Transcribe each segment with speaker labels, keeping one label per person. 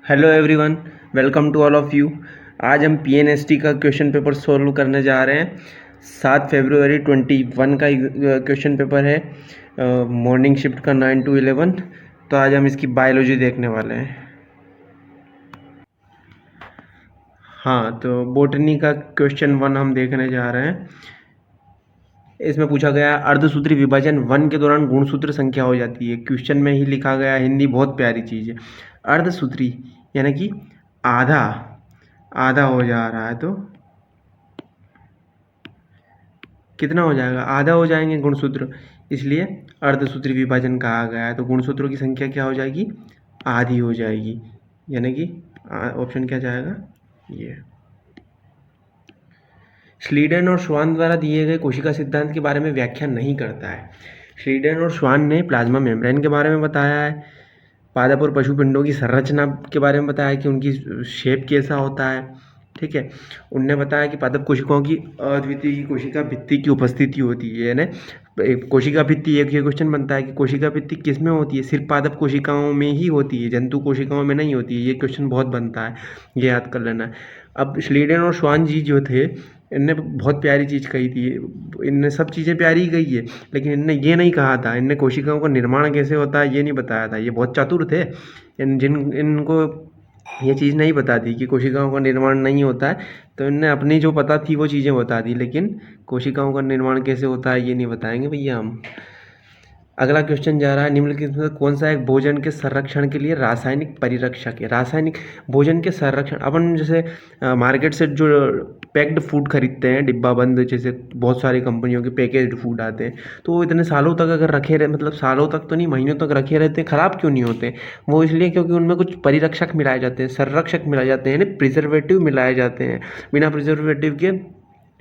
Speaker 1: Hello everyone, welcome to all of you. आज हम PNST का क्वेश्चन पेपर सॉल्व करने जा रहे हैं। 7 फरवरी 21 का क्वेश्चन पेपर है, मॉर्निंग शिफ्ट का 9 to 11। तो आज हम इसकी बायोलॉजी देखने वाले हैं। हाँ, तो बोटनी का क्वेश्चन 1 हम देखने जा रहे हैं। इसमें पूछा गया है अर्धसूत्री विभाजन 1 के दौरान गुणसूत्र संख्या हो जाती है। क्वेश्चन में ही लिखा गया, हिंदी बहुत प्यारी चीज़ है। अर्धसूत्री यानी कि आधा आधा हो जा रहा है, तो कितना हो जाएगा? आधा हो जाएंगे गुणसूत्र, इसलिए अर्धसूत्री विभाजन कहा गया है। तो गुणसूत्रों की संख्या क्या हो जाएगी? आधी हो जाएगी, यानी कि ऑप्शन क्या जाएगा? ये। श्लीडन और श्वान द्वारा दिए गए कोशिका सिद्धांत के बारे में व्याख्या नहीं करता है। श्लीडन और श्वान ने प्लाज्मा मेम्ब्रेन के बारे में बताया है, पादप और पशु पिंडों की संरचना के बारे में बताया कि उनकी शेप कैसा होता है। ठीक है, उनने बताया कि पादप कोशिकाओं की अद्वितीय कोशिका भित्ति की उपस्थिति होती है। यानी कोशिका भित्ति, एक ये क्वेश्चन बनता है कि कोशिका भित्ति किस में होती है? सिर्फ पादप कोशिकाओं में ही होती है, जंतु कोशिकाओं में नहीं होती है। ये क्वेश्चन बहुत बनता है, ये याद कर लेना। अब श्लीडन और श्वान जी जो थे, इनने बहुत प्यारी चीज़ कही थी। इनने सब चीज़ें प्यारी ही कही है, लेकिन इनने ये नहीं कहा था, इनने कोशिकाओं का निर्माण कैसे होता है ये नहीं बताया था। ये बहुत चातुर थे। इनको ये चीज़ नहीं बता दी कि कोशिकाओं का निर्माण नहीं होता है, तो इनने अपनी जो पता थी वो चीज़ें बता दी, लेकिन कोशिकाओं का निर्माण कैसे होता है ये नहीं बताएंगे भैया हम। अगला क्वेश्चन जा रहा है, निम्नलिखित में कौन सा एक भोजन के संरक्षण के लिए रासायनिक परिरक्षक है? रासायनिक भोजन के संरक्षण, अपन जैसे मार्केट से जो पैक्ड फूड खरीदते हैं डिब्बा बंद, जैसे बहुत सारी कंपनियों के पैकेज्ड फूड आते हैं, तो वो इतने सालों तक अगर रखे रहे, मतलब सालों तक तो नहीं, महीनों तक रखे रहते हैं, ख़राब क्यों नहीं होते? वो इसलिए क्योंकि उनमें कुछ परिरक्षक मिलाए जाते हैं, संरक्षक मिलाए जाते हैं, यानी प्रिजर्वेटिव मिलाए जाते हैं। बिना प्रिजर्वेटिव के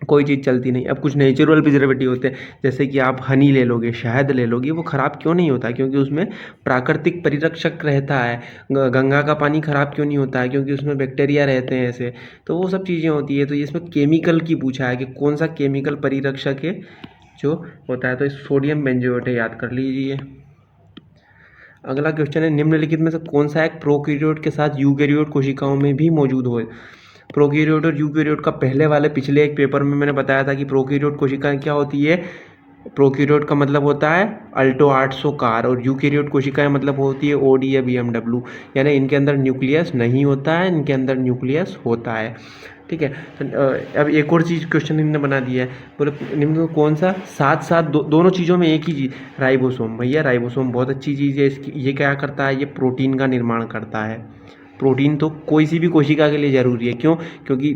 Speaker 1: कोई चीज़ चलती नहीं। अब कुछ नेचुरल प्रिजर्वेटिव होते हैं, जैसे कि आप हनी ले लोगे, शहद ले लोगे, वो ख़राब क्यों नहीं होता? क्योंकि उसमें प्राकृतिक परिरक्षक रहता है। गंगा का पानी ख़राब क्यों नहीं होता है? क्योंकि उसमें बैक्टीरिया रहते हैं ऐसे। तो वो सब चीज़ें होती है। तो इसमें केमिकल की पूछा है कि कौन सा केमिकल परिरक्षक है जो होता है, तो सोडियम बेंजोएट है, याद कर लीजिए। अगला क्वेश्चन है, निम्नलिखित में से कौन सा एक प्रोकैरियोट के साथ यूकैरियोट कोशिकाओं में भी मौजूद हो? प्रोकैरियोट और यूकैरियोट का पिछले एक पेपर में मैंने बताया था कि प्रोकैरियोट कोशिकाएं क्या होती है। प्रोकैरियोट का मतलब होता है अल्टो 800 कार, और यूकैरियोट कोशिकाएं मतलब होती है ओडी या BMW। यानी इनके अंदर न्यूक्लियस नहीं होता है, इनके अंदर न्यूक्लियस होता है। ठीक है, तो अब एक और चीज़ क्वेश्चन इन्होंने बना दिया है, बोले निम्न कौन सा साथ साथ दोनों चीज़ों में एक ही चीज़? राइबोसोम। भैया राइबोसोम बहुत अच्छी चीज़ है। इसकी ये क्या करता है? ये प्रोटीन का निर्माण करता है। प्रोटीन तो कोई सी भी कोशिका के लिए ज़रूरी है। क्यों? क्योंकि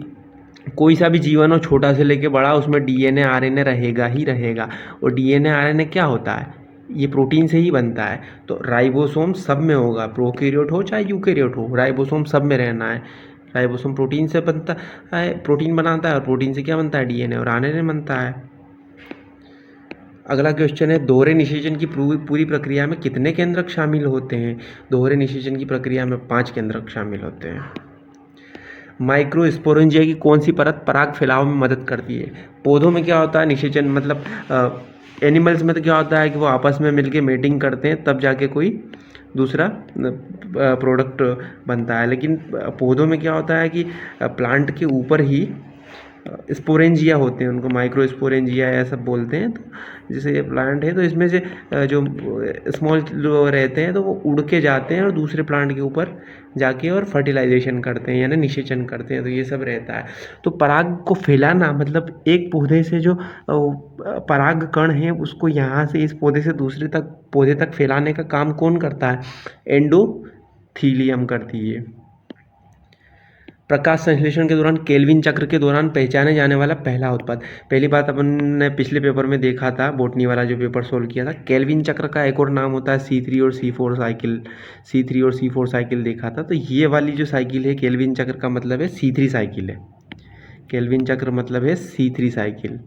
Speaker 1: कोई सा भी जीवन हो, छोटा से लेके बड़ा, उसमें DNA RNA रहेगा ही रहेगा। और DNA RNA क्या होता है? ये प्रोटीन से ही बनता है। तो राइबोसोम सब में होगा, प्रोकैरियोट हो चाहे यूकैरियोट हो, राइबोसोम सब में रहना है। राइबोसोम प्रोटीन से बनता है, प्रोटीन बनाता है, और प्रोटीन से क्या बनता है? DNA और RNA बनता है। अगला क्वेश्चन है, दोहरे निषेचन की पूरी प्रक्रिया में कितने केंद्रक शामिल होते हैं? दोहरे निषेचन की प्रक्रिया में 5 केंद्रक शामिल होते हैं। माइक्रोस्पोरेंजिया की कौन सी परत पराग फैलाव में मदद करती है? पौधों में क्या होता है निषेचन, मतलब एनिमल्स में तो क्या होता है कि वो आपस में मिलके मेटिंग करते हैं, तब जाके कोई दूसरा प्रोडक्ट बनता है। लेकिन पौधों में क्या होता है कि प्लांट के ऊपर ही स्पोरेंजिया होते हैं, उनको माइक्रोस्पोरेंजिया ऐसा बोलते हैं। तो जैसे ये प्लांट है, तो इसमें से जो स्मॉल रहते हैं, तो वो उड़ के जाते हैं और दूसरे प्लांट के ऊपर जाके और फर्टिलाइजेशन करते हैं, यानी निषेचन करते हैं। तो ये सब रहता है। तो पराग को फैलाना मतलब एक पौधे से जो पराग कण है, उसको यहाँ से इस पौधे से दूसरे तक पौधे तक फैलाने का काम कौन करता है? एंडोथीलियम करती है। प्रकाश संश्लेषण के दौरान केल्विन चक्र के दौरान पहचाने जाने वाला पहला उत्पाद। पहली बात अपन ने पिछले पेपर में देखा था, बोटनी वाला जो पेपर सोल्व किया था, केल्विन चक्र का एक और नाम होता है C3 और C4 साइकिल। C3 और C4 साइकिल देखा था। तो ये वाली जो साइकिल है केल्विन चक्र का मतलब है C3 साइकिल है। केल्विन चक्र मतलब है C3 साइकिल।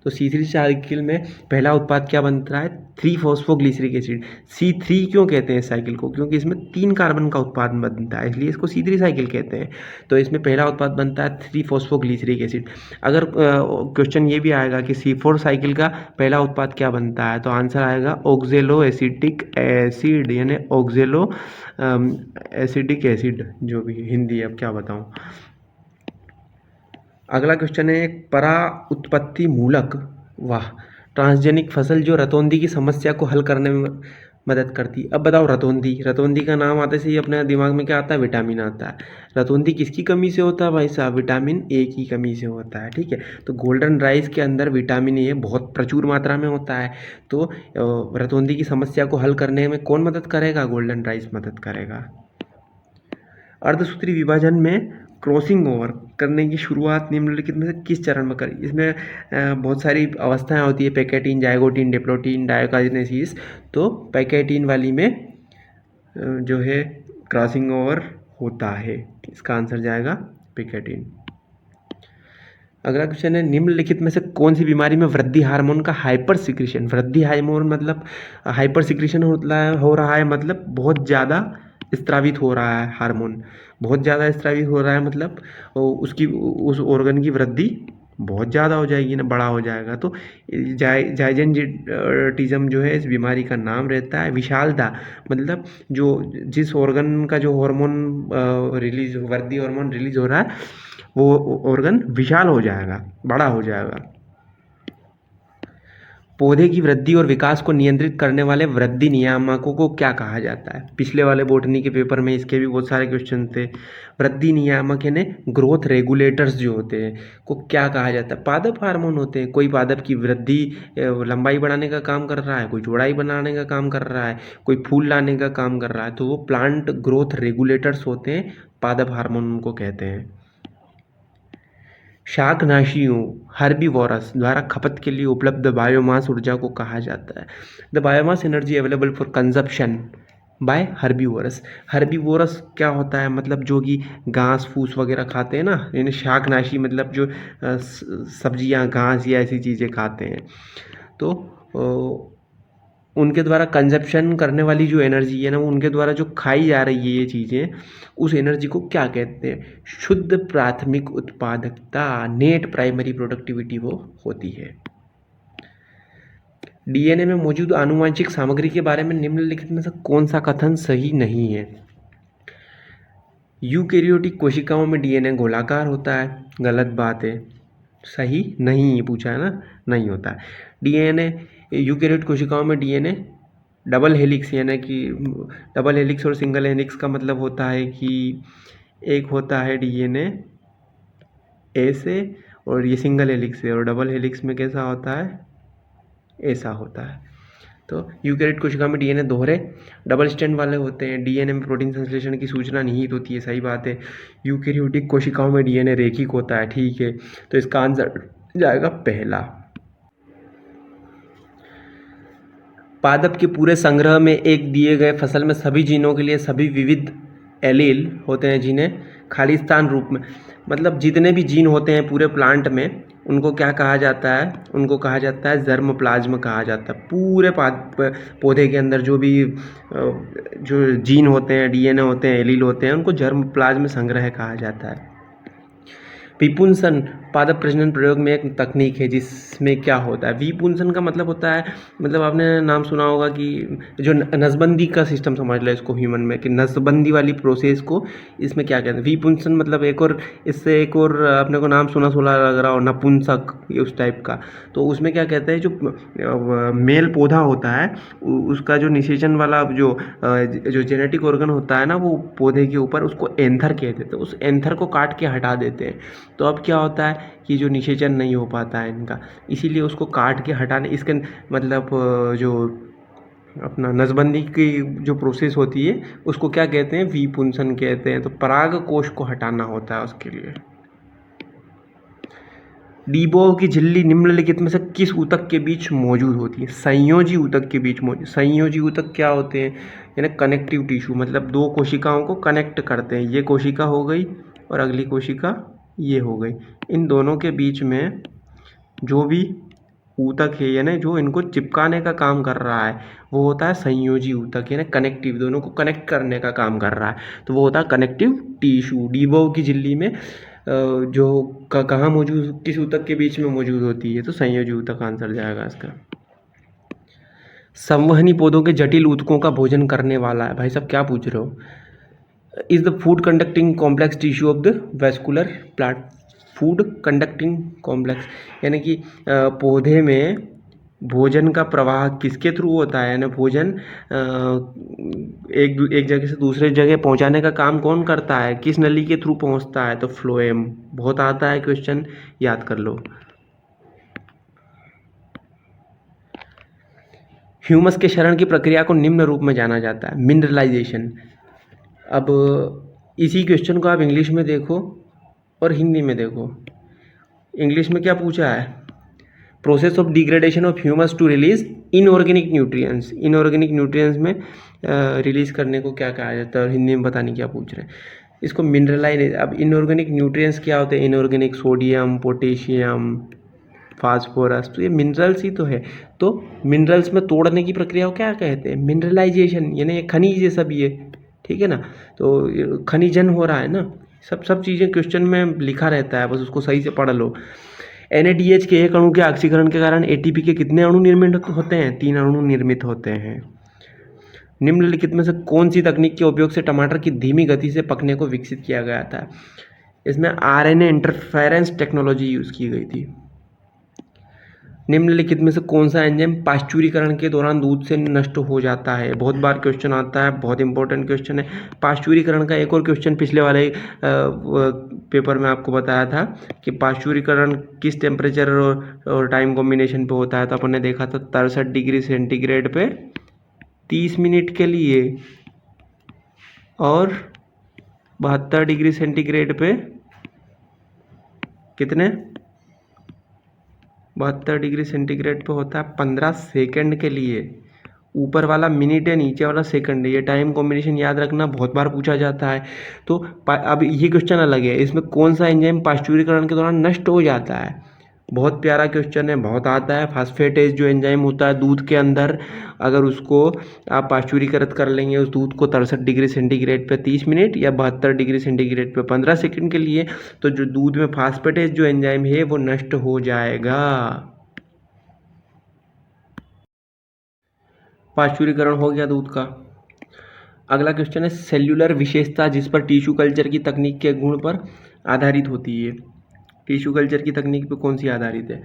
Speaker 1: तो C3 साइकिल में पहला उत्पाद क्या बनता है, 3-फॉस्फोग्लिसरिक एसिड। C3 क्यों कहते हैं इस साइकिल को, क्योंकि इसमें 3 कार्बन का उत्पाद बनता है, इसलिए इसको C3 साइकिल कहते हैं। तो इसमें पहला उत्पाद बनता है 3-फॉस्फोग्लिसरिक एसिड। अगर क्वेश्चन ये भी आएगा कि C4 साइकिल का पहला उत्पाद क्या बनता है, तो आंसर आएगा ऑक्जेलो एसिटिक एसिड, यानी ऑक्जेलो एसिडिक एसिड, जो भी हिंदी अब क्या बताऊं। अगला क्वेश्चन है, एक परा उत्पत्ति मूलक वाह ट्रांसजेनिक फसल जो रतौंधी की समस्या को हल करने में मदद करती। अब बताओ, रतौंधी का नाम आते से ही अपने दिमाग में क्या आता है, विटामिन आता है। रतौंधी किसकी कमी से होता है भाई साहब, विटामिन ए की कमी से होता है, ठीक है। तो गोल्डन राइस के अंदर विटामिन ए बहुत प्रचुर मात्रा में होता है। तो रतौंधी की समस्या को हल करने में कौन मदद करेगा, गोल्डन राइस मदद करेगा। अर्धसूत्री विभाजन में क्रॉसिंग ओवर करने की शुरुआत निम्नलिखित में से किस चरण में करी। इसमें बहुत सारी अवस्थाएं होती है, पैकेटीन, जाइगोटीन, डिप्लोटीन, डायोकाइनेसिस। तो पैकेटीन वाली में जो है क्रॉसिंग ओवर होता है, इसका आंसर जाएगा पैकेटीन। अगला क्वेश्चन है, निम्नलिखित में से कौन सी बीमारी में वृद्धि हार्मोन का हाइपर सिक्रीशन, वृद्धि हार्मोन मतलब हाइपर सिक्रीशन हो रहा है, मतलब बहुत ज़्यादा स्त्रावित हो रहा है हार्मोन, बहुत ज़्यादा स्त्रावित हो रहा है, मतलब उस ऑर्गन की वृद्धि बहुत ज़्यादा हो जाएगी ना, बड़ा हो जाएगा। तो जाइजेंटिज्म जो है इस बीमारी का नाम रहता है। विशालता मतलब जो जिस ऑर्गन का जो हार्मोन रिलीज, वृद्धि हार्मोन रिलीज हो रहा है, वो ऑर्गन विशाल हो जाएगा, बड़ा हो जाएगा। पौधे की वृद्धि और विकास को नियंत्रित करने वाले वृद्धि नियामकों को क्या कहा जाता है। पिछले वाले बॉटनी के पेपर में इसके भी बहुत सारे क्वेश्चन थे। वृद्धि नियामक यानी ग्रोथ रेगुलेटर्स जो होते हैं को क्या कहा जाता है, पादप हार्मोन होते हैं। कोई पादप की वृद्धि लंबाई बढ़ाने का काम कर रहा है, कोई चौड़ाई बनाने का काम कर रहा है, कोई फूल लाने का काम कर रहा है, तो वो प्लांट ग्रोथ रेगुलेटर्स होते हैं, पादप हार्मोन उनको कहते हैं। शाकनाशियों हर्बीवोरस द्वारा खपत के लिए उपलब्ध बायोमास ऊर्जा को कहा जाता है। The biomass energy available for consumption by herbivores. Herbivores क्या होता है, मतलब जो कि घास फूस वगैरह खाते हैं ना, यानी शाकनाशी मतलब जो सब्जियां, घास या ऐसी चीज़ें खाते हैं, तो उनके द्वारा कंजप्शन करने वाली जो एनर्जी है ना, उनके द्वारा जो खाई जा रही है ये चीज़ें, उस एनर्जी को क्या कहते हैं, शुद्ध प्राथमिक उत्पादकता, नेट प्राइमरी प्रोडक्टिविटी वो होती है। डीएनए में मौजूद आनुवांशिक सामग्री के बारे में निम्नलिखित में से कौन सा कथन सही नहीं है। यूकैरियोटिक कोशिकाओं में डीएनए गोलाकार होता है, गलत बात है, सही नहीं, ये पूछा है ना, नहीं होता है। डीएनए यूकैरियोट कोशिकाओं में डीएनए डबल हेलिक्स, यानी कि डबल हेलिक्स और सिंगल हेलिक्स का मतलब होता है कि एक होता है डीएनए ऐसे और ये सिंगल हेलिक्स है, और डबल हेलिक्स में कैसा होता है, ऐसा होता है। तो यूकैरियोट कोशिका में डीएनए दोहरे डबल स्टैंड वाले होते हैं। डीएनए में प्रोटीन संश्लेषण की सूचना निहित होती है, सही बात है। यूकैरियोटिक कोशिकाओं में डीएनए रेखिक होता है, ठीक है। तो इसका आंसर जाएगा पहला। पादप के पूरे संग्रह में एक दिए गए फसल में सभी जीनों के लिए सभी विविध एलील होते हैं, जिन्हें खालिस्तान रूप में, मतलब जितने भी जीन होते हैं पूरे प्लांट में, उनको क्या कहा जाता है, उनको कहा जाता है जर्म प्लाज्म कहा जाता है। पूरे पौधे के अंदर जो भी जो जीन होते हैं, डीएनए होते हैं, एलील होते हैं, उनको जर्म प्लाज्म संग्रह कहा जाता है। विपुंसन पादप प्रजनन प्रयोग में एक तकनीक है जिसमें क्या होता है, विपुंसन का मतलब होता है, मतलब आपने नाम सुना होगा कि जो नसबंदी का सिस्टम समझ लो इसको ह्यूमन में, कि नसबंदी वाली प्रोसेस को इसमें क्या कहते हैं, विपुंसन मतलब एक और, इससे एक और अपने को नाम सुना लग रहा हो, नपुंसक, उस टाइप का। तो उसमें क्या कहते हैं, जो मेल पौधा होता है उसका जो निषेचन वाला जो जेनेटिक ऑर्गन होता है ना, वो पौधे के ऊपर, उसको एंथर कहते थे, उस एंथर को काट के हटा देते हैं। तो अब क्या होता है कि जो निषेचन नहीं हो पाता है इनका, इसीलिए उसको काट के हटाने, इसके मतलब जो अपना नसबंदी की जो प्रोसेस होती है उसको क्या कहते हैं, विपुंसन कहते हैं। तो पराग कोश को हटाना होता है उसके लिए। डीबोव की झिल्ली निम्नलिखित में से किस ऊतक के बीच मौजूद होती है, संयोजी ऊतक के बीच मौजूद। संयोजी ऊतक क्या होते हैं, यानी कनेक्टिव टिश्यू, मतलब दो कोशिकाओं को कनेक्ट करते हैं। ये कोशिका हो गई और अगली कोशिका ये हो गई, इन दोनों के बीच में जो भी ऊतक है, यानी जो इनको चिपकाने का काम कर रहा है वो होता है संयोजी ऊतक, यानी कनेक्टिव, दोनों को कनेक्ट करने का काम कर रहा है, तो वो होता है कनेक्टिव टिश्यू। डीबो की झिल्ली में जो कहाँ मौजूद, किस ऊतक के बीच में मौजूद होती है, तो संयोजी ऊतक आंसर जाएगा इसका। संवहनी पौधों के जटिल ऊतकों का भोजन करने वाला है, भाई साहब क्या पूछ रहे हो। Is the food conducting complex tissue of the vascular plant. Food conducting complex यानी कि पौधे में भोजन का प्रवाह किसके थ्रू होता है, यानी भोजन एक जगह से दूसरे जगह पहुंचाने का काम कौन करता है, किस नली के थ्रू पहुंचता है, तो फ्लोएम। बहुत आता है क्वेश्चन, याद कर लो। ह्यूमस के क्षरण की प्रक्रिया को निम्न रूप में जाना जाता है, मिनरलाइजेशन। अब इसी क्वेश्चन को आप इंग्लिश में देखो और हिंदी में देखो। इंग्लिश में क्या पूछा है, process of degradation of humus to release inorganic nutrients. Inorganic nutrients में रिलीज करने को क्या कहा जाता है, और हिंदी में पता नहीं क्या पूछ रहे हैं इसको, मिनरलाइज। अब इनऑर्गेनिक न्यूट्रिएंट्स क्या होते हैं, इनऑर्गेनिक सोडियम, पोटेशियम, फास्फोरस, तो ये मिनरल्स ही तो है। तो मिनरल्स में तोड़ने की प्रक्रिया को क्या कहते हैं, मिनरलाइजेशन, यानी ये खनिज ये सब ये, ठीक है ना। तो खनिजन हो रहा है ना, सब चीज़ें क्वेश्चन में लिखा रहता है, बस उसको सही से पढ़ लो। NADH के एक अणु के ऑक्सीकरण के कारण ATP के कितने अणु निर्मित होते हैं, 3 अणु निर्मित होते हैं। निम्नलिखित में से कौन सी तकनीक के उपयोग से टमाटर की धीमी गति से पकने को विकसित किया गया था। इसमें RNA इंटरफेरेंस टेक्नोलॉजी यूज़ की गई थी। निम्नलिखित में से कौन सा एंजाइम पाश्चुरीकरण के दौरान दूध से नष्ट हो जाता है, बहुत बार क्वेश्चन आता है, बहुत इंपॉर्टेंट क्वेश्चन है। पाश्चुरीकरण का एक और क्वेश्चन पिछले वाले पेपर में आपको बताया था कि पाश्चुरीकरण किस टेम्परेचर और टाइम कॉम्बिनेशन पे होता है, तो अपन ने देखा था 63 डिग्री सेंटीग्रेड पे 30 मिनट के लिए और 72 डिग्री सेंटीग्रेड पे कितने, 72 डिग्री सेंटीग्रेड पे होता है 15 सेकंड के लिए। ऊपर वाला मिनट है, नीचे वाला सेकंड है, ये टाइम कॉम्बिनेशन याद रखना, बहुत बार पूछा जाता है। तो अब ये क्वेश्चन अलग है, इसमें कौन सा एंजाइम पाश्चुरीकरण के दौरान नष्ट हो जाता है, बहुत प्यारा क्वेश्चन है, बहुत आता है। फास्फेटेज जो एंजाइम होता है दूध के अंदर, अगर उसको आप पाश्चुरीकृत कर लेंगे उस दूध को 63 डिग्री सेंटीग्रेड पे 30 मिनट या 72 डिग्री सेंटीग्रेड पे 15 सेकंड के लिए, तो जो दूध में फास्फेटेज जो एंजाइम है वो नष्ट हो जाएगा। पाश्चुरीकरण हो गया दूध का। अगला क्वेश्चन है सेल्यूलर विशेषता जिस पर टिश्यू कल्चर की तकनीक के गुण पर आधारित होती है। टिश्यू कल्चर की तकनीक पे कौन सी आधारित है,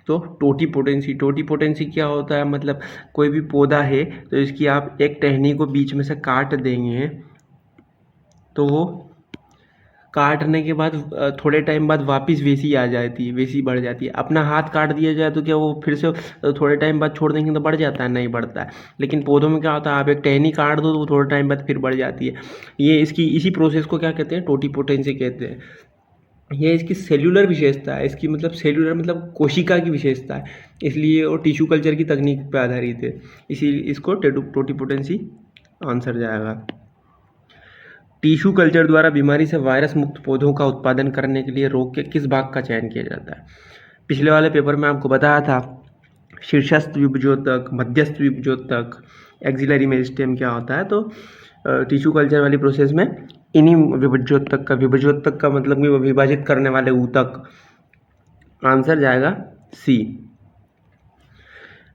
Speaker 1: तो टोटीपोटेंसी। टोटीपोटेंसी क्या होता है, मतलब कोई भी पौधा है तो इसकी आप एक टहनी को बीच में से काट देंगे तो वो काटने के बाद थोड़े टाइम बाद वापस वैसी आ जाती है, वैसी बढ़ जाती है। अपना हाथ काट दिया जाए तो क्या वो फिर से थोड़े टाइम बाद छोड़ देंगे तो बढ़ जाता है, नहीं बढ़ता है। लेकिन पौधों में क्या होता है, आप एक टहनी काट दो तो वो थोड़े टाइम बाद फिर बढ़ जाती है। ये इसकी इसी प्रोसेस को क्या कहते हैं, टोटीपोटेंसी कहते हैं। ये इसकी सेल्यूलर विशेषता है, इसकी मतलब सेल्यूलर मतलब कोशिका की विशेषता है, इसलिए वो टिश्यू कल्चर की तकनीक पर आधारित है, इसी इसको टोटीपोटेंसी आंसर जाएगा। टिश्यू कल्चर द्वारा बीमारी से वायरस मुक्त पौधों का उत्पादन करने के लिए रोग के किस भाग का चयन किया जाता है। पिछले वाले पेपर में आपको बताया था शीर्षस्थ विभजोतक, मध्यस्थ विभजोतक, एक्सिलरी मेरिस्टेम क्या होता है। तो टिश्यू कल्चर वाली प्रोसेस में इन्हीं विभजोतक का मतलब कि विभाजित करने वाले ऊतक, आंसर जाएगा सी।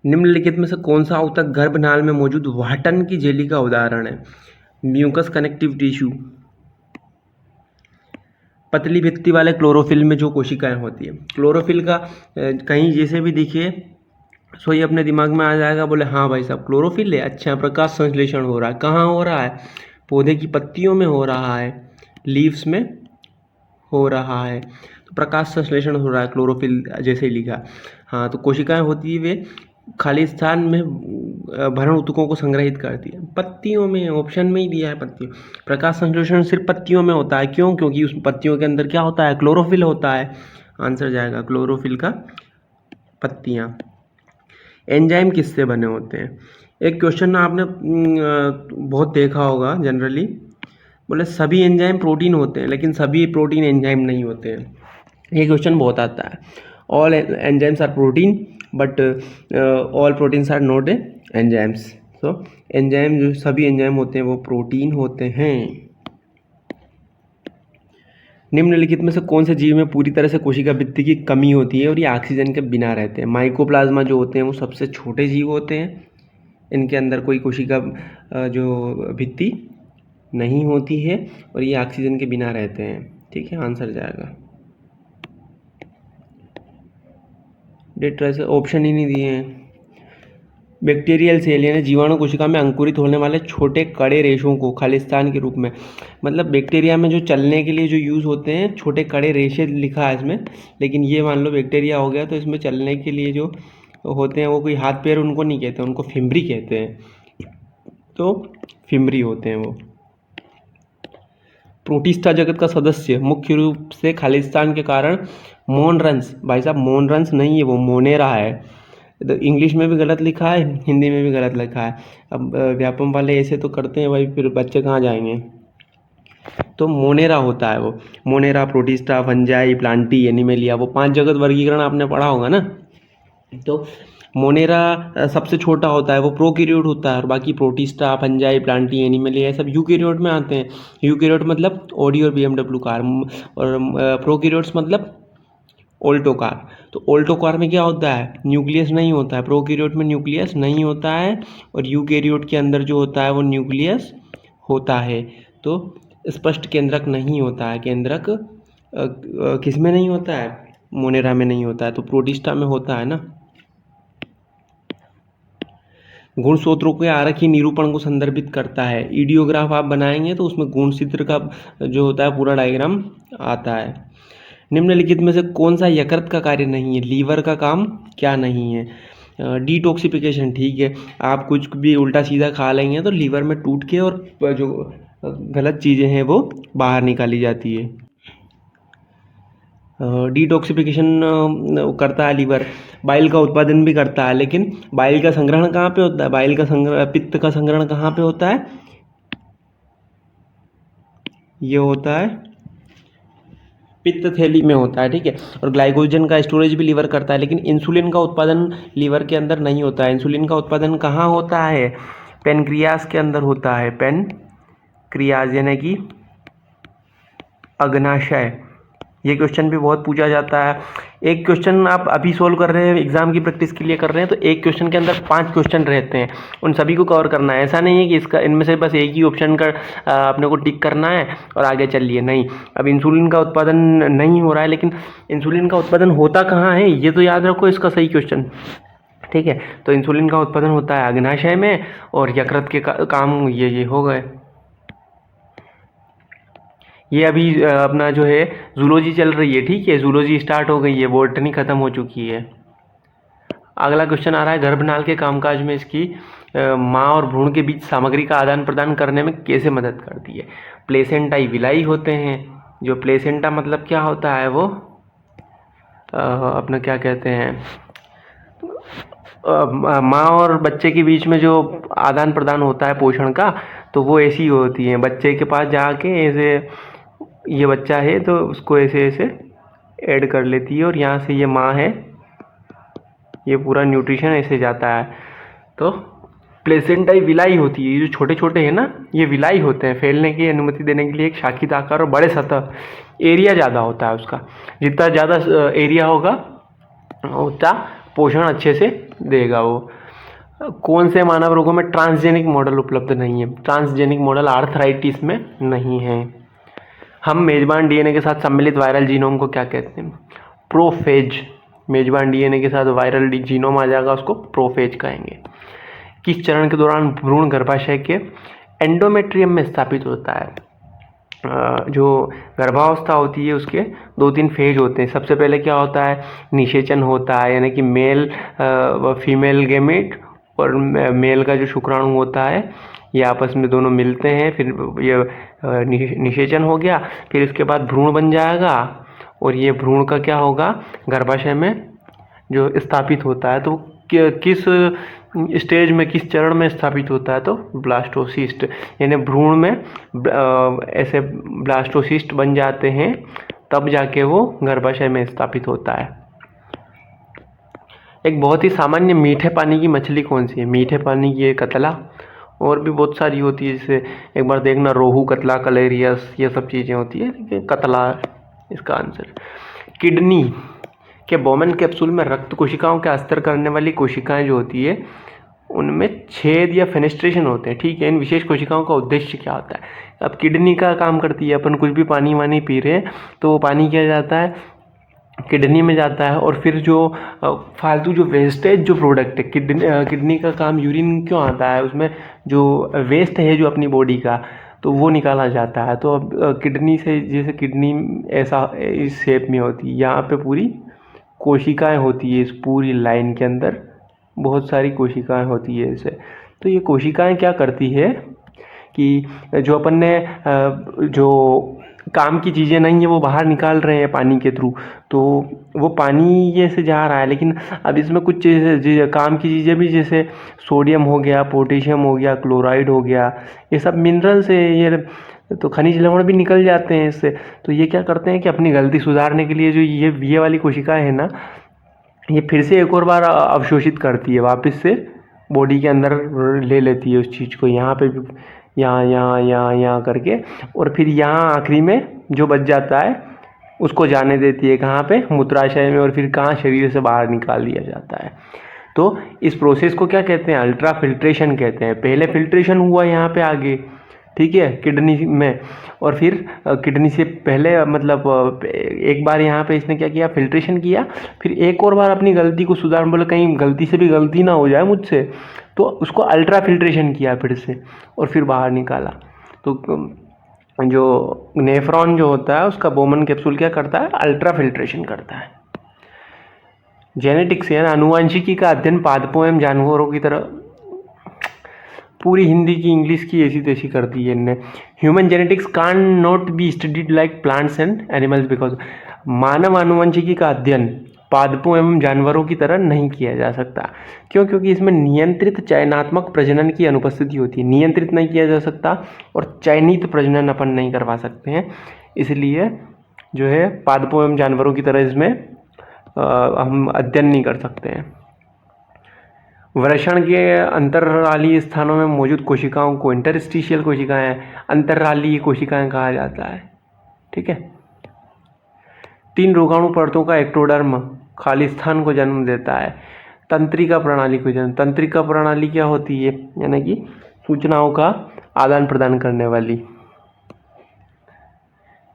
Speaker 1: निम्नलिखित में से कौन सा ऊतक गर्भनाल में मौजूद वाटन की जेली का उदाहरण है। Mucus connective tissue. पतली भित्ति वाले क्लोरोफिल में जो कोशिकाएं होती है, क्लोरोफिल का कहीं जैसे भी दिखे सो ये अपने दिमाग में आ जाएगा, बोले हाँ भाई साहब क्लोरोफिल है, अच्छा प्रकाश संश्लेषण हो रहा है, कहाँ हो रहा है, पौधे की पत्तियों में हो रहा है, लीव्स में हो रहा है, तो प्रकाश संश्लेषण हो रहा है क्लोरोफिल जैसे ही लिखा। हाँ, तो कोशिकाएं होती है वे खाली स्थान में भरण ऊतकों को संग्रहित करती है, पत्तियों में, ऑप्शन में ही दिया है पत्तियों। प्रकाश संश्लेषण सिर्फ पत्तियों में होता है, क्यों, क्योंकि उस पत्तियों के अंदर क्या होता है, क्लोरोफिल होता है, आंसर जाएगा क्लोरोफिल का पत्तियाँ। एंजाइम किससे बने होते हैं, एक क्वेश्चन आपने बहुत देखा होगा जनरली, बोले सभी एंजाइम प्रोटीन होते हैं लेकिन सभी प्रोटीन एंजाइम नहीं होते हैं, ये क्वेश्चन बहुत आता है। All enzymes are protein but all proteins are not enzymes. So enzyme जो सभी एंजाइम होते हैं वो प्रोटीन होते हैं। निम्नलिखित में से कौन से जीव में पूरी तरह से कोशिका भित्ति की कमी होती है और ये ऑक्सीजन के बिना रहते हैं? माइकोप्लाज्मा जो होते हैं वो सबसे छोटे जीव होते हैं, इनके अंदर कोई कोशिका जो भित्ति नहीं होती है और ये ऑक्सीजन के बिना रहते हैं। ठीक है, आंसर जाएगा डेट्राइस। ऑप्शन ही नहीं दिए हैं। बैक्टीरियल सेल यानी जीवाणु कोशिका में अंकुरित होने वाले छोटे कड़े रेशों को खालिस्तान के रूप में, मतलब बैक्टीरिया में जो चलने के लिए जो यूज़ होते हैं छोटे कड़े रेशे लिखा है इसमें, लेकिन ये मान लो बैक्टीरिया हो गया तो इसमें चलने के लिए जो होते हैं वो कोई हाथ पैर उनको नहीं कहते, उनको फिम्बरी कहते हैं। तो फिम्बरी होते हैं वो। प्रोटिस्टा जगत का सदस्य मुख्य रूप से खालिस्तान के कारण मोनरंस, भाई साहब मोनरंस नहीं है वो मोनेरा है। तो इंग्लिश में भी गलत लिखा है, हिंदी में भी गलत लिखा है। अब व्यापम वाले ऐसे तो करते हैं भाई, फिर बच्चे कहाँ जाएंगे। तो मोनेरा होता है वो, Monera, protista, fungi, Plantae, animalia, वो 5 जगत वर्गीकरण आपने पढ़ा होगा ना। तो मोनेरा सबसे छोटा होता है, वो प्रोकैरियोट होता है, और बाकी प्रोटिस्टा, फंजाई, प्लांटी, एनिमेलिया ये सब यूकैरियोट में आते हैं। यूकैरियोट मतलब ओडी और BMW कार, और प्रोकैरियोट्स मतलब ओल्टो कार। तो ओल्टो कार में क्या होता है, न्यूक्लियस नहीं होता है, प्रोकैरियोट में न्यूक्लियस नहीं होता है, और यूकैरियोट के अंदर जो होता है वो न्यूक्लियस होता है। तो स्पष्ट केंद्रक नहीं होता है। केंद्रक किस में नहीं होता है, मोनेरा में नहीं होता है, तो प्रोटिस्टा में होता है ना। गुणसूत्रों के आरेखीय निरूपण को संदर्भित करता है। ईडियोग्राफ आप बनाएंगे तो उसमें गुणसूत्र का जो होता है पूरा डायग्राम आता है। निम्नलिखित में से कौन सा यकृत का कार्य नहीं है? लीवर का काम क्या नहीं है? डिटॉक्सिफिकेशन, ठीक है, आप कुछ भी उल्टा सीधा खा लेंगे तो लीवर में टूट के और जो गलत चीज़ें हैं वो बाहर निकाली जाती है। डिटॉक्सिफिकेशन करता है लीवर, बाइल का उत्पादन भी करता है, लेकिन बाइल का संग्रहण कहाँ पे होता है? बाइल का संग्रह, पित्त का संग्रहण कहाँ पे होता है? ये होता है पित्त थैली में होता है, ठीक है। और ग्लाइकोजन का स्टोरेज भी लीवर करता है, लेकिन इंसुलिन का उत्पादन लीवर के अंदर नहीं होता है। इंसुलिन का उत्पादन कहाँ होता है? पेनक्रियास के अंदर होता है। पेनक्रियास यानी कि अग्नाशय। ये क्वेश्चन भी बहुत पूछा जाता है। एक क्वेश्चन आप अभी सोल्व कर रहे हैं, एग्जाम की प्रैक्टिस के लिए कर रहे हैं, तो एक क्वेश्चन के अंदर 5 क्वेश्चन रहते हैं, उन सभी को कवर करना है। ऐसा नहीं है कि इसका इनमें से बस एक ही ऑप्शन का अपने को टिक करना है और आगे चलिए, नहीं। अब इंसुलिन का उत्पादन नहीं हो रहा है, लेकिन इंसुलिन का उत्पादन होता कहाँ है ये तो याद रखो, इसका सही क्वेश्चन, ठीक है। तो इंसुलिन का उत्पादन होता है अग्नाशय में, और यकृत के काम ये हो गए। ये अभी अपना जो है जूलॉजी चल रही है, ठीक है, जूलॉजी स्टार्ट हो गई है, बॉटनी खत्म हो चुकी है। अगला क्वेश्चन आ रहा है, गर्भनाल के कामकाज में इसकी माँ और भ्रूण के बीच सामग्री का आदान प्रदान करने में कैसे मदद करती है? प्लेसेंटाई विलाई होते हैं। जो प्लेसेंटा मतलब क्या होता है, वो अपना क्या कहते हैं, माँ और बच्चे के बीच में जो आदान प्रदान होता है पोषण का, तो वो ऐसी होती है, बच्चे के पास जाके ऐसे, ये बच्चा है तो उसको ऐसे ऐसे ऐड कर लेती है, और यहाँ से ये माँ है, ये पूरा न्यूट्रिशन ऐसे जाता है। तो प्लेसेंटाई विलाई होती है। ये जो छोटे छोटे हैं ना, ये विलाई होते हैं, फैलने की अनुमति देने के लिए एक शाखित आकार और बड़े सतह, एरिया ज़्यादा होता है उसका। जितना ज़्यादा एरिया होगा उतना पोषण अच्छे से देगा वो। कौन से मानव रोगों में ट्रांसजेनिक मॉडल उपलब्ध नहीं है? ट्रांसजेनिक मॉडल आर्थराइटिस में नहीं है। हम मेजबान डीएनए के साथ सम्मिलित वायरल जीनोम को क्या कहते हैं? प्रोफेज। मेजबान डीएनए के साथ वायरल जीनोम आ जाएगा, उसको प्रोफेज कहेंगे। किस चरण के दौरान भ्रूण गर्भाशय के एंडोमेट्रियम में स्थापित होता है? जो गर्भावस्था होती है उसके 2-3 फेज होते हैं। सबसे पहले क्या होता है, निषेचन होता है, यानी कि मेल व फीमेल गैमेट और मेल का जो शुक्राणु होता है ये आपस में दोनों मिलते हैं, फिर ये निषेचन हो गया, फिर इसके बाद भ्रूण बन जाएगा, और ये भ्रूण का क्या होगा, गर्भाशय में जो स्थापित होता है। तो किस स्टेज में, किस चरण में स्थापित होता है? तो ब्लास्टोसिस्ट, यानी भ्रूण में ऐसे ब्लास्टोसिस्ट बन जाते हैं, तब जाके वो गर्भाशय में स्थापित होता है। एक बहुत ही सामान्य मीठे पानी की मछली कौन सी है? मीठे पानी की है कतला, और भी बहुत सारी होती है, जैसे एक बार देखना रोहू, कतला, कलेरियस, ये सब चीज़ें होती है, लेकिन कतला इसका आंसर। किडनी के बोमेन कैप्सूल में रक्त कोशिकाओं के अस्तर करने वाली कोशिकाएं जो होती है उनमें छेद या फेनेस्ट्रेशन होते हैं, ठीक है। इन विशेष कोशिकाओं का उद्देश्य क्या होता है? अब किडनी का काम करती है, अपन कुछ भी पानी वानी पी रहे हैं तो वो पानी क्या जाता है, किडनी में जाता है, और फिर जो फालतू जो वेस्टेज जो प्रोडक्ट है, किडनी का काम यूरिन क्यों आता है, उसमें जो वेस्ट है जो अपनी बॉडी का, तो वो निकाला जाता है। तो अब किडनी से, जैसे किडनी ऐसा इस शेप में होती है, यहाँ पे पूरी कोशिकाएं होती है, इस पूरी लाइन के अंदर बहुत सारी कोशिकाएं होती है इसे। तो ये कोशिकाएं क्या करती है कि जो अपन ने जो काम की चीज़ें नहीं है वो बाहर निकाल रहे हैं पानी के थ्रू, तो वो पानी ये से जा रहा है, लेकिन अब इसमें कुछ काम की चीज़ें भी, जैसे सोडियम हो गया, पोटेशियम हो गया, क्लोराइड हो गया, ये सब मिनरल्स है, ये तो खनिज लवण भी निकल जाते हैं इससे। तो ये क्या करते हैं कि अपनी गलती सुधारने के लिए जो ये वाली कोशिकाएं है ना, ये फिर से एक और बार अवशोषित करती है, वापस से बॉडी के अंदर ले लेती है उस चीज़ को, यहाँ पे भी, यहाँ करके, और फिर यहाँ आखिरी में जो बच जाता है उसको जाने देती है, कहाँ पे, मूत्राशय में, और फिर कहाँ, शरीर से बाहर निकाल दिया जाता है। तो इस प्रोसेस को क्या कहते हैं? अल्ट्रा फिल्ट्रेशन कहते हैं। पहले फिल्ट्रेशन हुआ यहाँ पे आगे, ठीक है, किडनी में, और फिर किडनी से पहले मतलब एक बार यहाँ पे इसने क्या किया, फिल्ट्रेशन किया, फिर एक और बार अपनी गलती को सुधार, बोले कहीं गलती से भी गलती ना हो जाए मुझसे, तो उसको अल्ट्रा फिल्ट्रेशन किया फिर से, और फिर बाहर निकाला। तो जो नेफ्रॉन जो होता है उसका बोमन कैप्सूल क्या करता है? अल्ट्रा फिल्ट्रेशन करता है। जेनेटिक्स यानी अनुवांशिकी का अध्ययन पादपों एवं जानवरों की तरह, पूरी हिंदी की इंग्लिश की ऐसी तैसी कर दी है इनने। Human genetics can not be studied like plants and animals because, मानव आनुवंशिकी का अध्ययन पादपों एवं जानवरों की तरह नहीं किया जा सकता। क्यों? क्योंकि इसमें नियंत्रित चयनात्मक प्रजनन की अनुपस्थिति होती है, नियंत्रित नहीं किया जा सकता, और चयनित प्रजनन अपन नहीं करवा सकते हैं, इसलिए जो है पादपों एवं जानवरों की तरह इसमें हम अध्ययन नहीं कर सकते हैं। वृषण के अंतरालीय स्थानों में मौजूद कोशिकाओं को इंटरस्टिशियल कोशिकाएं, अंतरालीय कोशिकाएं कहा जाता है, ठीक है। 3 रोगाणु परतों का एक्टोडर्म खालिस्तान को जन्म देता है। तंत्रिका प्रणाली को जन्म, तंत्रिका प्रणाली क्या होती है? यानी कि सूचनाओं का आदान प्रदान करने वाली।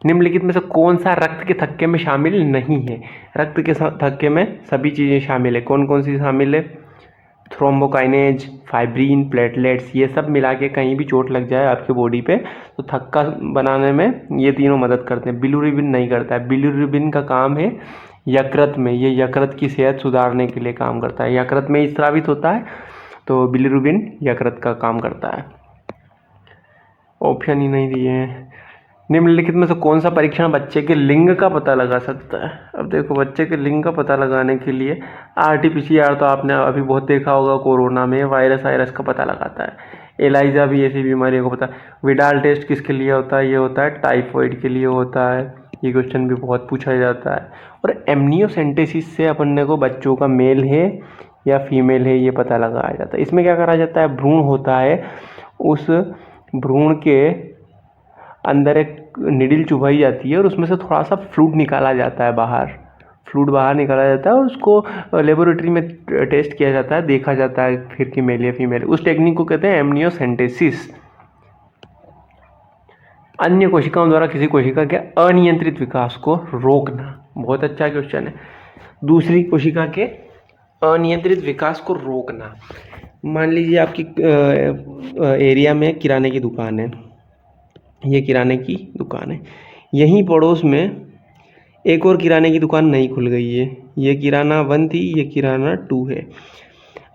Speaker 1: निम्नलिखित में से कौन सा रक्त के थक्के में शामिल नहीं है? रक्त के थक्के में सभी चीज़ें शामिल है। कौन कौन सी शामिल है? थ्रोम्बोकाइनेज, फाइब्रिन, प्लेटलेट्स, ये सब मिला के कहीं भी चोट लग जाए आपके बॉडी पे तो थक्का बनाने में ये तीनों मदद करते हैं। बिलिरुबिन नहीं करता है। बिलिरुबिन का काम है यकृत में, ये यकृत की सेहत सुधारने के लिए काम करता है, यकृत में ही स्रावित होता है, तो बिलिरुबिन यकृत का काम करता है। ऑप्शन ही नहीं दिए हैं। निम्नलिखित में से कौन सा परीक्षण बच्चे के लिंग का पता लगा सकता है? अब देखो, बच्चे के लिंग का पता लगाने के लिए RT-PCR तो आपने अभी बहुत देखा होगा, कोरोना में वायरस का पता लगाता है। एलाइजा भी ऐसी बीमारियों को पता। विडाल टेस्ट किसके लिए होता है? ये होता है टाइफॉइड के लिए होता है। ये क्वेश्चन भी बहुत पूछा जाता है। और एमनियोसेंटेसिस से अपन को बच्चों का मेल है या फीमेल है ये पता लगाया जाता है। इसमें क्या करा जाता है? भ्रूण होता है, उस भ्रूण के अंदर एक निडिल चुभाई जाती है और उसमें से थोड़ा सा फ्लूइड निकाला जाता है बाहर, फ्लूइड बाहर निकाला जाता है और उसको लेबोरेटरी में टेस्ट किया जाता है, देखा जाता है फिर कि मेल या फीमेल। उस टेक्निक को कहते हैं एमनियोसेंटेसिस। अन्य कोशिकाओं द्वारा किसी कोशिका के अनियंत्रित विकास को रोकना, बहुत अच्छा क्वेश्चन है। दूसरी कोशिका के अनियंत्रित विकास को रोकना, मान लीजिए आपकी एरिया में किराने की दुकान है, ये किराने की दुकान है, यहीं पड़ोस में एक और किराने की दुकान नई खुल गई है। ये किराना 1 थी, ये किराना 2 है।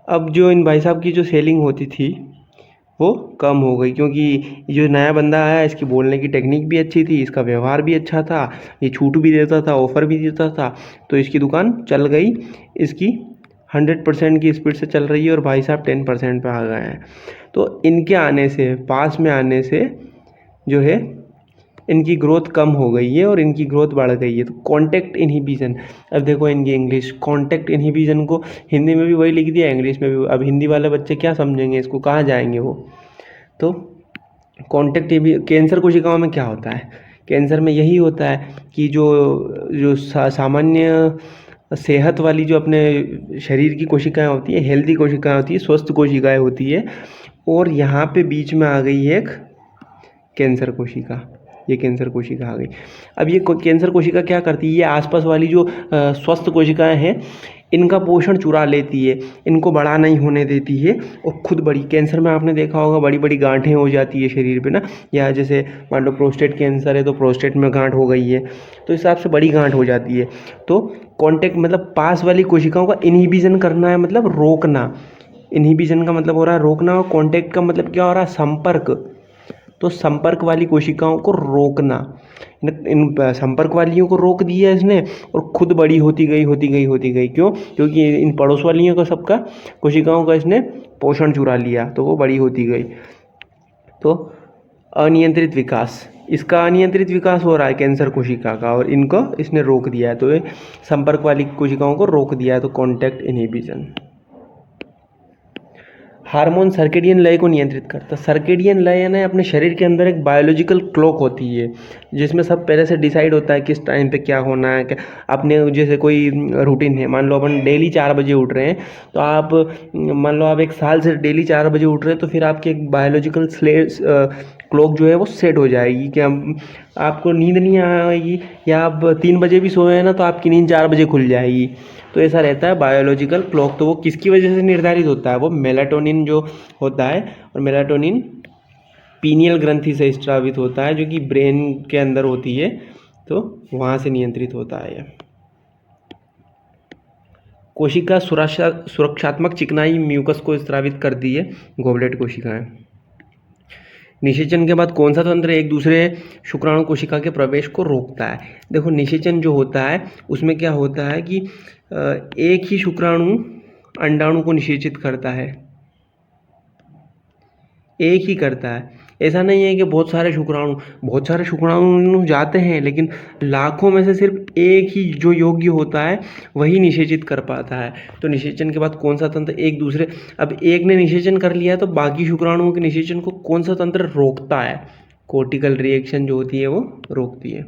Speaker 1: अब जो इन भाई साहब की जो सेलिंग होती थी वो कम हो गई, क्योंकि जो नया बंदा आया इसकी बोलने की टेक्निक भी अच्छी थी, इसका व्यवहार भी अच्छा था, ये छूट भी देता था, ऑफ़र भी देता था, तो इसकी दुकान चल गई। इसकी 100% की स्पीड से चल रही है और भाई साहब 10% पे आ गए हैं। तो इनके आने से, पास में आने से जो है इनकी ग्रोथ कम हो गई है और इनकी ग्रोथ बढ़ गई है। तो कॉन्टैक्ट इनहिबिशन, अब देखो इनकी इंग्लिश, कॉन्टैक्ट इनहिबिशन को हिंदी में भी वही लिख दिया, इंग्लिश में भी। अब हिंदी वाले बच्चे क्या समझेंगे इसको, कहाँ जाएंगे वो। तो कॉन्टैक्ट कैंसर कोशिकाओं में क्या होता है, कैंसर में यही होता है कि जो जो सामान्य सेहत वाली जो अपने शरीर की कोशिकाएं होती है, हेल्दी कोशिकाएं होती है, स्वस्थ कोशिकाएं होती है, और यहाँ पे बीच में आ गई एक कैंसर कोशिका, ये कैंसर कोशिका आ गई। अब ये कैंसर कोशिका क्या करती है, ये आसपास वाली जो स्वस्थ कोशिकाएं हैं इनका पोषण चुरा लेती है, इनको बड़ा नहीं होने देती है और खुद बड़ी। कैंसर में आपने देखा होगा बड़ी बड़ी गांठें हो जाती है शरीर पे ना, या जैसे मान लो प्रोस्टेट कैंसर है तो प्रोस्टेट में गांठ हो गई है, तो इस हिसाब से बड़ी गांठ हो जाती है। तो कॉन्टैक्ट मतलब पास वाली कोशिकाओं का इनहिबिशन करना है, मतलब रोकना। इनहिबिशन का मतलब हो रहा है रोकना, और कॉन्टैक्ट का मतलब क्या हो रहा है, संपर्क। तो संपर्क वाली कोशिकाओं को रोकना, इन संपर्क वालियों को रोक दिया इसने और खुद बड़ी होती गई होती गई होती गई। क्यों? क्योंकि इन पड़ोस वालियों का सबका कोशिकाओं का इसने पोषण चुरा लिया, तो वो बड़ी होती गई। तो अनियंत्रित विकास, इसका अनियंत्रित विकास हो रहा है कैंसर कोशिका का, और इनको इसने रोक दिया है, तो ये संपर्क वाली कोशिकाओं को रोक दिया है, तो कॉन्टैक्ट इनहिबिशन। हार्मोन सर्केडियन लय को नियंत्रित करता है। सर्केडियन लय यानी अपने शरीर के अंदर एक बायोलॉजिकल क्लॉक होती है जिसमें सब पहले से डिसाइड होता है किस टाइम पे क्या होना है। क्या अपने जैसे कोई रूटीन है, मान लो अपन डेली 4 बजे उठ रहे हैं, तो आप मान लो आप 1 साल से डेली 4 बजे उठ रहे हैं, तो फिर आपकी एक बायोलॉजिकल क्लॉक जो है वो सेट हो जाएगी कि आपको नींद नहीं आएगी, या आप 3 बजे भी सोए हैं ना तो आपकी नींद 4 बजे खुल जाएगी। तो ऐसा रहता है बायोलॉजिकल क्लॉक। तो वो किसकी वजह से निर्धारित होता है, वो मेलाटोनिन जो होता है, और मेलाटोनिन पीनियल ग्रंथि से स्रावित होता है जो कि ब्रेन के अंदर होती है, तो वहाँ से नियंत्रित होता है। कोशिका सुरक्षात्मक चिकनाई म्यूकस को स्रावित करती है, गोबलेट कोशिकाएं। निषेचन के बाद कौन सा तंत्र एक दूसरे शुक्राणु कोशिका के प्रवेश को रोकता है। देखो निषेचन जो होता है उसमें क्या होता है कि एक ही शुक्राणु अंडाणु को निषेचित करता है, एक ही करता है। ऐसा नहीं है कि बहुत सारे शुक्राणु जाते हैं, लेकिन लाखों में से सिर्फ एक ही जो योग्य होता है वही निषेचित कर पाता है। तो निषेचन के बाद कौन सा तंत्र एक दूसरे, अब एक ने निषेचन कर लिया तो बाकी शुक्राणुओं के निषेचन को कौन सा तंत्र रोकता है, कोर्टिकल रिएक्शन जो होती है वो रोकती है।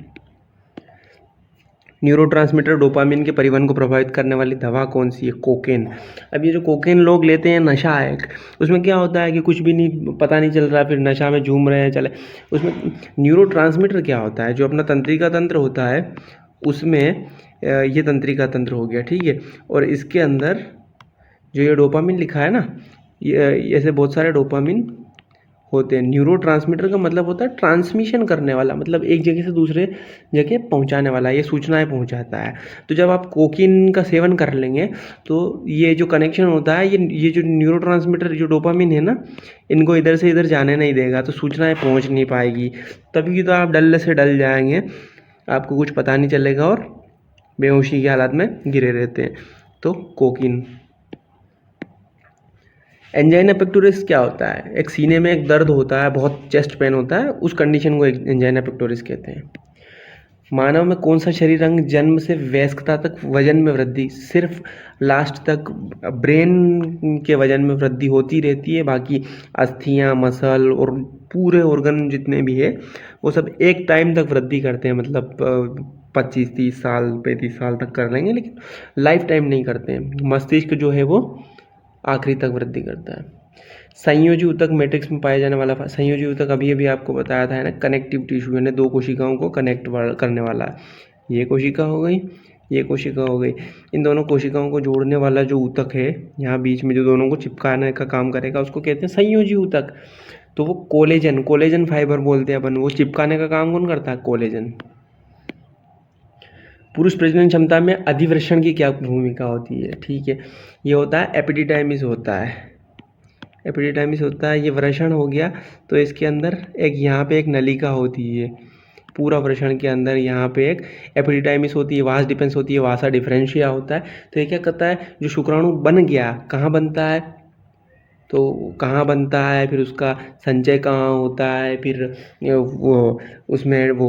Speaker 1: न्यूरोट्रांसमीटर डोपामिन के परिवहन को प्रभावित करने वाली दवा कौन सी है, कोकेन। अब ये जो कोकेन लोग लेते हैं, नशा है, उसमें क्या होता है कि कुछ भी नहीं पता नहीं चल रहा, फिर नशा में झूम रहे हैं चले। उसमें न्यूरोट्रांसमीटर क्या होता है, जो अपना तंत्रिका तंत्र होता है उसमें ये तंत्रिका तंत्र हो गया, ठीक है। और इसके अंदर जो ये डोपामिन लिखा है ना, ये ऐसे बहुत सारे डोपामिन होते हैं। न्यूरोट्रांसमीटर का मतलब होता है ट्रांसमिशन करने वाला, मतलब एक जगह से दूसरे जगह पहुंचाने वाला, ये सूचनाएं पहुंचाता है। तो जब आप कोकीन का सेवन कर लेंगे तो ये जो कनेक्शन होता है, ये जो न्यूरोट्रांसमीटर जो डोपामिन है ना, इनको इधर से इधर जाने नहीं देगा, तो सूचनाएं पहुंच नहीं पाएगी। तभी तो आप डल से डल जाएंगे, आपको कुछ पता नहीं चलेगा और बेहोशी की हालत में गिरे रहते हैं। तो कोकीन। एंजाइना पेक्टोरिस क्या होता है, एक सीने में एक दर्द होता है, बहुत चेस्ट पेन होता है, उस कंडीशन को एंजाइना पेक्टोरिस कहते हैं। मानव में कौन सा शरीर अंग जन्म से वयस्कता तक वजन में वृद्धि, सिर्फ लास्ट तक ब्रेन के वजन में वृद्धि होती रहती है, बाकी अस्थियां, मसल और पूरे ऑर्गन जितने भी है वो सब एक टाइम तक वृद्धि करते हैं, मतलब 25-30 साल 35 साल तक कर लेंगे, लेकिन लाइफ टाइम नहीं करते हैं। मस्तिष्क जो है वो आखिरी तक वृद्धि करता है। संयोजी ऊतक मैट्रिक्स में पाया जाने वाला, संयोजी ऊतक अभी आपको बताया था है ना, कनेक्टिव टिश्यू यानी 2 कोशिकाओं को कनेक्ट करने वाला है। ये कोशिका हो गई, ये कोशिका हो गई, इन दोनों कोशिकाओं को जोड़ने वाला जो ऊतक है यहाँ बीच में जो दोनों को चिपकाने का काम करेगा उसको कहते हैं संयोजी ऊतक। तो वो कोलेजन फाइबर बोलते हैं अपन, वो चिपकाने का काम कौन करता है, कोलेजन। पुरुष प्रजनन क्षमता में अधिवृषण की क्या भूमिका होती है, ठीक है। ये होता है एपिडिडाइमिस होता है, एपिडिडाइमिस होता है, ये वृषण हो गया। तो इसके अंदर एक यहाँ पे एक नलिका होती है, पूरा वृषण के अंदर यहाँ पे एक एपिडिडाइमिस होती है, वास डिफेंस होती है, वासा डिफरेंशिया होता है। तो ये क्या करता है, जो शुक्राणु बन गया कहाँ बनता है, तो कहाँ बनता है, फिर उसका संचय कहाँ होता है, फिर वो उसमें वो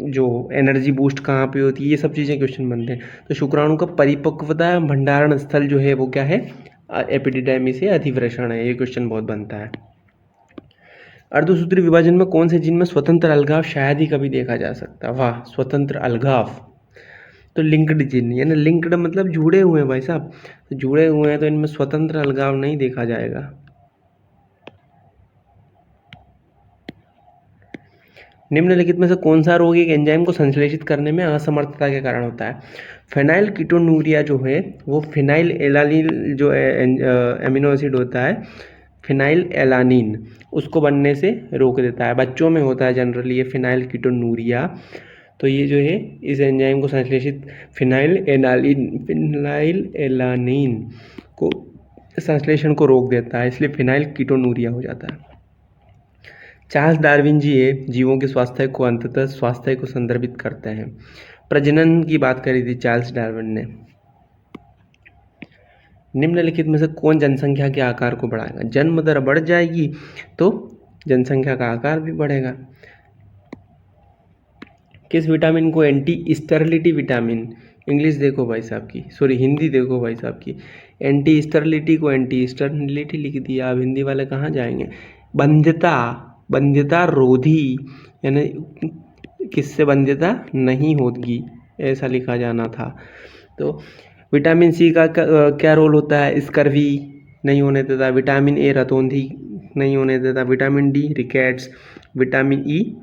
Speaker 1: जो एनर्जी बूस्ट कहाँ पे होती है, ये सब चीज़ें क्वेश्चन बनते हैं। तो शुक्राणु का परिपक्वता भंडारण स्थल जो है वो क्या है, एपिडिडाइमिस से अधिवृषण है, ये क्वेश्चन बहुत बनता है। अर्धसूत्री विभाजन में कौन से जीन में स्वतंत्र अलगाव शायद ही कभी देखा जा सकता है? वाह, स्वतंत्र अलगाव तो लिंक्ड जीन, यानी लिंक्ड मतलब जुड़े हुए हैं भाई साहब, तो जुड़े हुए हैं तो इनमें स्वतंत्र अलगाव नहीं देखा जाएगा। निम्नलिखित में से कौन सा रोग एक एंजाइम को संश्लेषित करने में असमर्थता के कारण होता है? फेनाइल कीटोनूरिया जो है वो फिनाइल एलानिल जो एमिनो एसिड होता है, फिनाइल एलानिन, उसको बनने से रोक देता है। बच्चों में होता है जनरली ये फिनाइल कीटोनूरिया। तो ये जो है इस एंजाइम को संश्लेषित फिनाइल एलानिन को संश्लेषण को रोक देता है, इसलिए फिनाइल कीटोनूरिया हो जाता है। चार्ल्स डार्विन जी ये जीवों के स्वास्थ्य को अंततः स्वास्थ्य को संदर्भित करते हैं। प्रजनन की बात करी थी चार्ल्स डार्विन ने। निम्नलिखित में से कौन जनसंख्या के आकार को बढ़ाएगा? जन्म दर बढ़ जाएगी तो जनसंख्या का आकार भी बढ़ेगा। किस विटामिन को एंटी स्टेरिलिटी विटामिन, इंग्लिश देखो भाई साहब की, सॉरी हिंदी देखो भाई साहब की, एंटी स्टेरिलिटी को एंटी स्टेरिलिटी लिख दिया, अब हिंदी वाले कहाँ जाएंगे। बंध्यता रोधी, यानी किससे बंध्यता नहीं होगी, ऐसा लिखा जाना था। तो विटामिन सी का क्या रोल होता है? स्कर्वी नहीं होने देता, विटामिन ए रतौंधी नहीं होने देता, vitamin D rickets, vitamin E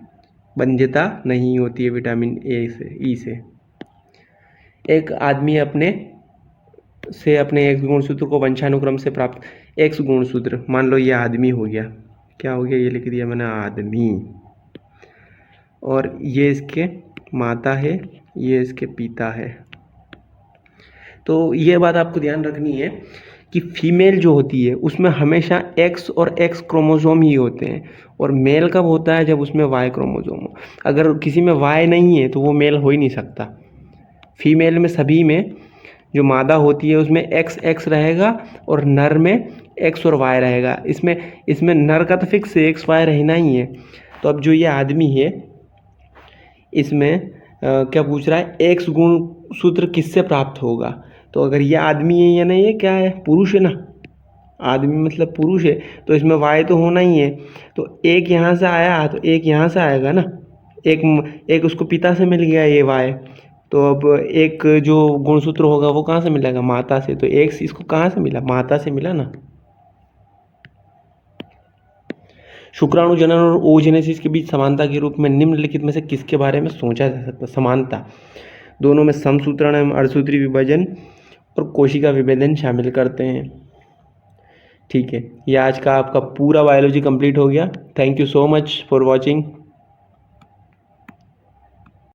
Speaker 1: बंध्यता नहीं होती है विटामिन ए से, ई से। एक आदमी अपने एक्स गुणसूत्र को वंशानुक्रम से प्राप्त, एक्स गुणसूत्र, मान लो ये आदमी हो गया, क्या हो गया, ये लिख दिया मैंने आदमी, और ये इसके माता है, ये इसके पिता है। तो ये बात आपको ध्यान रखनी है कि फीमेल जो होती है उसमें हमेशा एक्स और एक्स क्रोमोसोम ही होते हैं, और मेल कब होता है? जब उसमें वाई क्रोमोसोम हो। अगर किसी में वाई नहीं है तो वो मेल हो ही नहीं सकता। फीमेल में सभी में जो मादा होती है उसमें एक्स एक्स रहेगा और नर में एक्स और वाई रहेगा। इसमें नर का तो फिक्स है, एक्स वाई रहना ही है। तो अब जो ये आदमी है इसमें क्या पूछ रहा है, एक्स गुणसूत्र किससे प्राप्त होगा? तो अगर ये आदमी है या नहीं, ये क्या है, पुरुष है ना, आदमी मतलब पुरुष है, तो इसमें वाई तो होना ही है। तो एक यहाँ से आया तो एक यहाँ से आएगा ना, एक उसको पिता से मिल गया ये वाई, तो अब एक जो गुणसूत्र होगा वो कहाँ से मिलेगा? माता से। तो एक्स इसको कहाँ से मिला? माता से मिला ना। शुक्राणु जनन और ओजेनेसिस के बीच समानता के रूप में निम्नलिखित में से किसके बारे में सोचा जा सकता है? समानता, दोनों में समसूत्रण एवं अर्धसूत्री विभाजन और कोशिका विभेदन शामिल करते हैं। ठीक है, ये आज का आपका पूरा बायोलॉजी कंप्लीट हो गया। Thank you so much for watching.